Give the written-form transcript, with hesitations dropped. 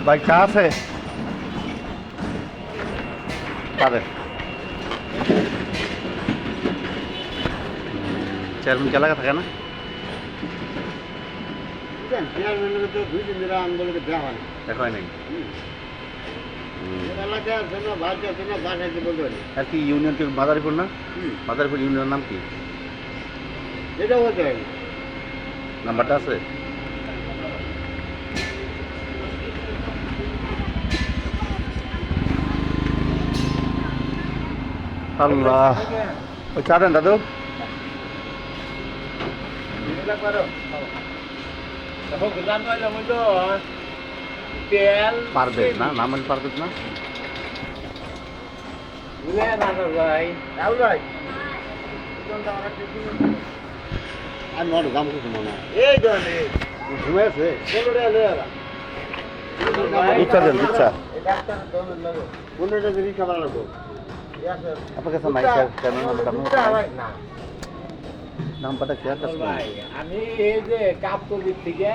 ভাই চা আছে পারে চেয়ারম্যান কে লাগা থাকে না চেয়ারম্যানের তো 2 দিন ধরে আন্দোলনে দেওয়া হয় দেখা হয় নাকি এলাকা আছে না বাড়ি আছে না বাসাইতে বলতে পারি আর কি ইউনিয়ন কি মাদারীপুর না মাদারীপুর ইউনিয়নের নাম কি এটা বলতে পারি নাম্বারটা আছে আল্লাহ ওই চা দেন দাদু তেল পারবে না নাম পারবে না আর নট দাম কিছু মনে হয় এই ধরনের ঘুমে আছে দুধ দেন দুধ চা 15টা দিন খাবার লাগবো আপনার কাছে নাই স্যার কেন নাম্বারটা শেয়ার করছেন আমি এই যে কাপ থেকে